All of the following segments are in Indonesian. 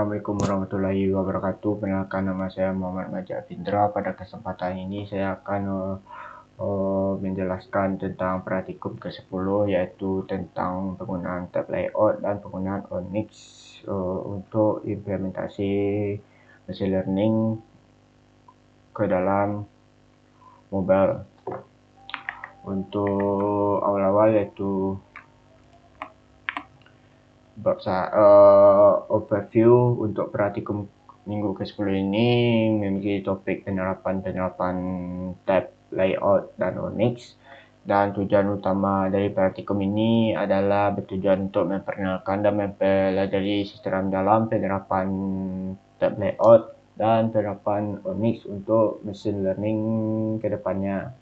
Assalamualaikum warahmatullahi wabarakatuh. Perkenalkan, nama saya Muhammad Majid Findra. Pada kesempatan ini saya akan menjelaskan tentang praktikum ke-10, yaitu tentang penggunaan tab layout dan penggunaan Onyx untuk implementasi machine learning ke dalam mobile. Untuk awal-awal yaitu overview untuk praktikum minggu ke-10 ini memiliki topik penerapan tab layout dan Onyx, dan tujuan utama dari praktikum ini adalah bertujuan untuk memperkenalkan dan mempelajari secara mendalam penerapan tab layout dan penerapan Onyx untuk machine learning ke depannya.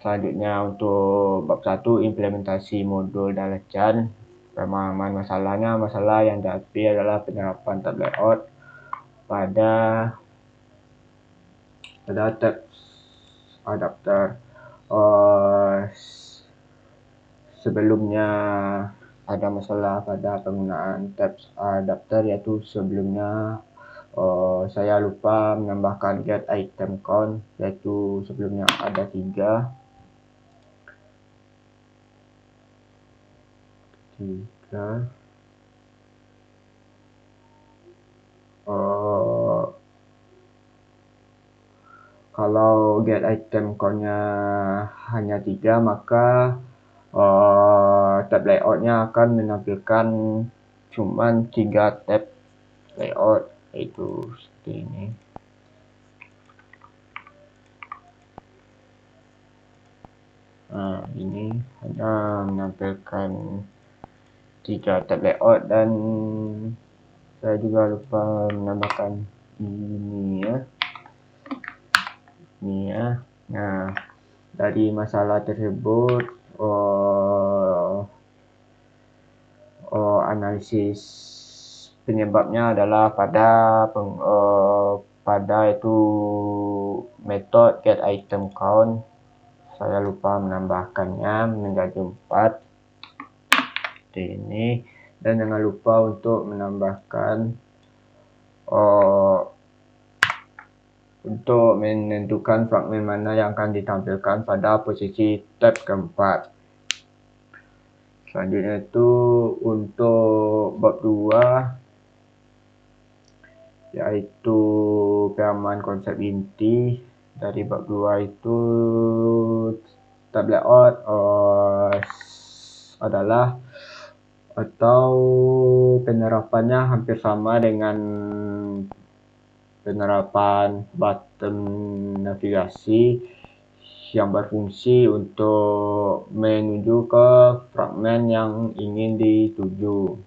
Selanjutnya untuk bab 1, implementasi modul dan lecan. Pemahaman masalah yang dihadapi adalah penerapan tab layout pada tab adapter. Sebelumnya ada masalah pada penggunaan tab adapter, yaitu sebelumnya saya lupa menambahkan get item count, yaitu sebelumnya ada 3. Kalau get item count-nya hanya 3, maka tab layout-nya akan menampilkan cuman 3 tab layout, yaitu seperti ini. Ini hanya menampilkan 3 tab layout, dan saya juga lupa menambahkan ini ya. Nah, dari masalah tersebut analisis penyebabnya adalah pada itu metode get item count. Saya lupa menambahkannya menjadi 4 seperti ini, dan jangan lupa untuk menambahkan untuk menentukan fragmen mana yang akan ditampilkan pada posisi tab keempat. Selanjutnya itu untuk bab 2, yaitu pemahaman konsep inti. Dari bab 2 itu tab layout adalah atau penerapannya hampir sama dengan penerapan button navigasi yang berfungsi untuk menuju ke fragmen yang ingin dituju.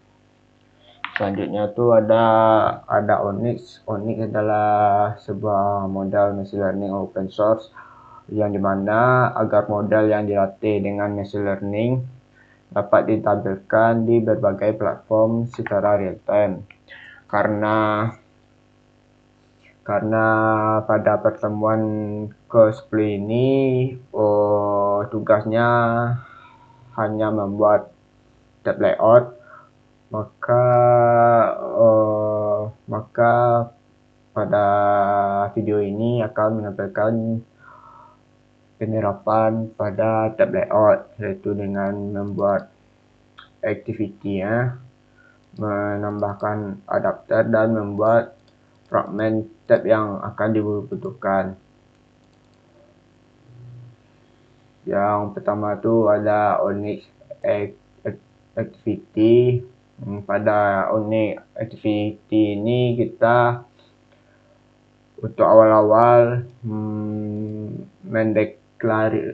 Selanjutnya itu ada Onyx. Onyx adalah sebuah model machine learning open source, yang dimana agar model yang dilatih dengan machine learning dapat ditampilkan di berbagai platform secara real time. Karena pada pertemuan ke-10 ini tugasnya hanya membuat tab layout, maka pada video ini akan menampilkan penerapan pada tab layout, yaitu dengan membuat activity, menambahkan adapter, dan membuat fragmen tab yang akan dibutuhkan. Yang pertama itu ada Onyx activity. Pada Onyx activity ini kita untuk awal-awal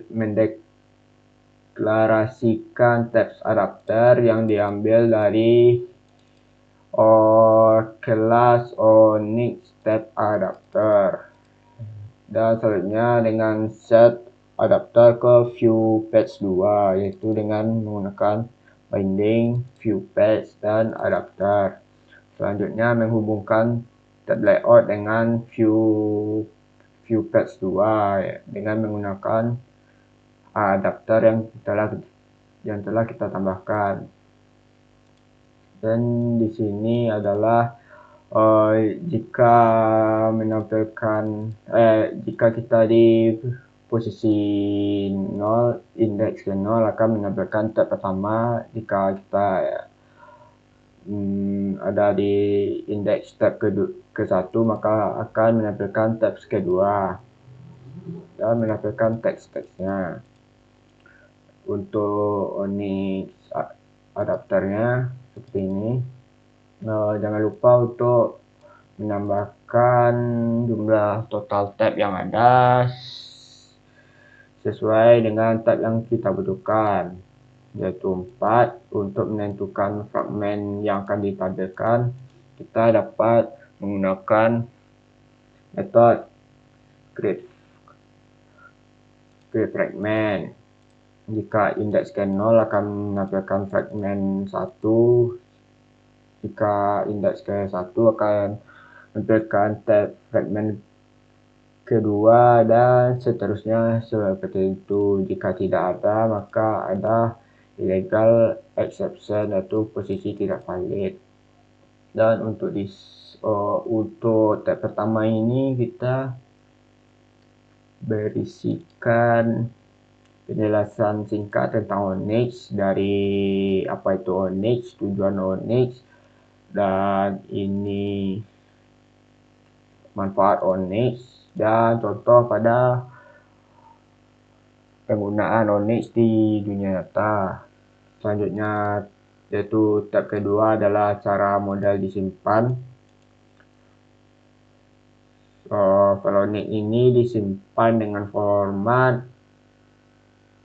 mendeklarasikan tab adapter yang diambil dari kelas Onyx tab adapter, dan selanjutnya dengan set adapter ke view page 2, yaitu dengan menggunakan binding view page dan adapter. Selanjutnya menghubungkan tab layout dengan view page 2 dengan menggunakan adapter yang telah kita tambahkan. Dan di sini adalah Jika menampilkan jika kita di posisi 0, indeks ke 0 akan menampilkan tab pertama. Jika kita ada di indeks tab ke-1 maka akan menampilkan tab kedua dan menampilkan teks-teksnya. Untuk Onyx adapternya seperti ini. Jangan lupa untuk menambahkan jumlah total tab yang ada sesuai dengan tab yang kita butuhkan, yaitu 4. Untuk menentukan fragmen yang akan ditampilkan, kita dapat menggunakan metode create fragment. Jika indeks ke 0 akan menampilkan fragmen 1. Jika indeks ke 1 akan menampilkan tab fragmen kedua dan seterusnya seperti itu. Jika tidak ada maka ada illegal exception, yaitu posisi tidak valid. Dan untuk tab pertama ini kita berisikan penjelasan singkat tentang Onyx, dari apa itu Onyx, tujuan Onyx, dan ini manfaat Onyx, dan contoh pada penggunaan Onyx di dunia nyata. Selanjutnya yaitu tab kedua adalah cara modal disimpan. Kalau Onyx ini disimpan dengan format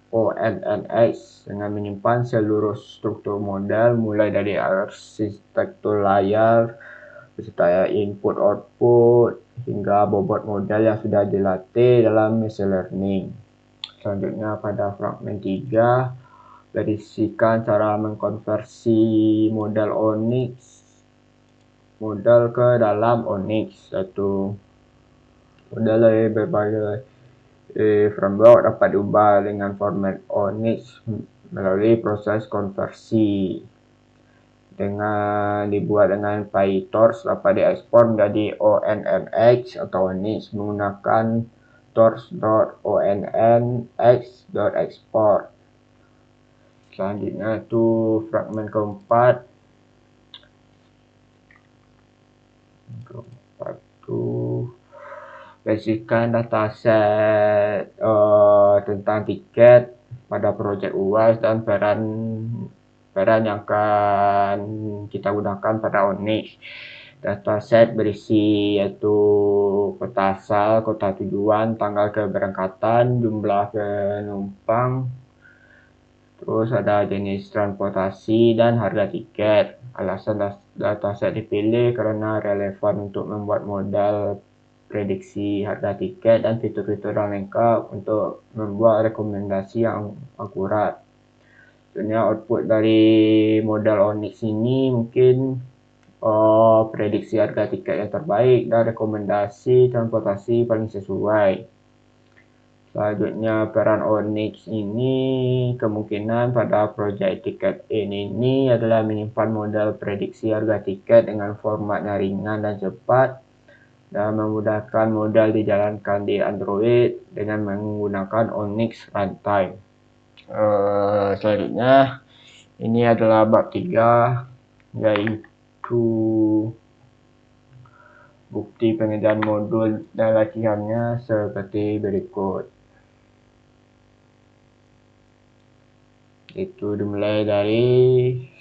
ONNX dengan menyimpan seluruh struktur model mulai dari arsitektur layar beserta input-output hingga bobot model yang sudah dilatih dalam machine learning. Selanjutnya pada fragmen 3 berisikan cara mengkonversi model Onyx ke dalam Onyx, yaitu model dari berbagai framework dapat diubah dengan format Onyx melalui proses konversi. Dengan dibuat dengan PyTorch dapat diekspor menjadi ONNX atau Onyx menggunakan torch.onnx.export. Selanjutnya itu fragmen keempat. Berisikan dataset tentang tiket pada project UAS dan peran yang akan kita gunakan pada Onyx. Dataset berisi yaitu kota asal, kota tujuan, tanggal keberangkatan, jumlah penumpang, terus ada jenis transportasi dan harga tiket. Alasan dataset dipilih karena relevan untuk membuat modal prediksi harga tiket dan fitur-fitur yang lengkap untuk membuat rekomendasi yang akurat. Sebenarnya output dari modal Onyx ini mungkin prediksi harga tiket yang terbaik dan rekomendasi transportasi paling sesuai. Selanjutnya peran Onyx ini kemungkinan pada project tiket ini adalah menyimpan modal prediksi harga tiket dengan formatnya ringan dan cepat dan memudahkan modal dijalankan di Android dengan menggunakan Onyx Runtime. Selanjutnya ini adalah bab 3, yaitu bukti pengerjaan modul dan latihannya seperti berikut. Itu dimulai dari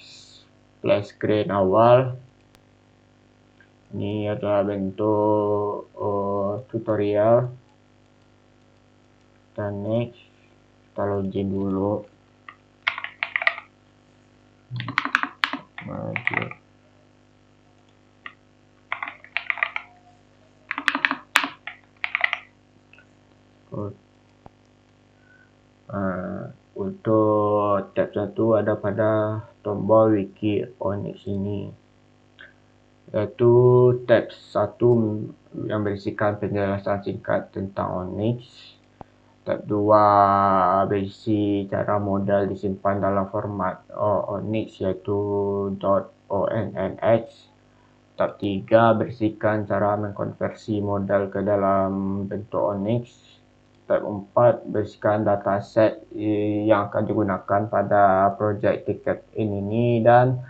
splash screen awal. Ini adalah bentuk tutorial. Dan next, kita login dulu. Maju. Untuk tab 1 ada pada tombol wiki Onyx ini, yaitu tab 1 yang berisikan penjelasan singkat tentang Onyx. Tab 2 berisi cara modal disimpan dalam format Onyx, yaitu .onnx. Tahap 3, bersihkan cara mengkonversi modal ke dalam bentuk Onyx. Tahap 4, bersihkan dataset yang akan digunakan pada project tiket ini dan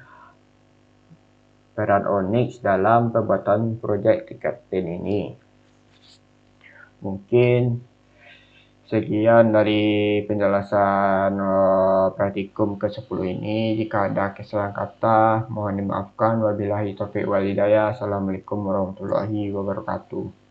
peran Onyx dalam pembuatan project tiket ini. Mungkin sekian dari penjelasan praktikum ke-10 ini. Jika ada kesalahan kata, mohon dimaafkan. Wabillahi taufiq wal hidayah. Assalamualaikum warahmatullahi wabarakatuh.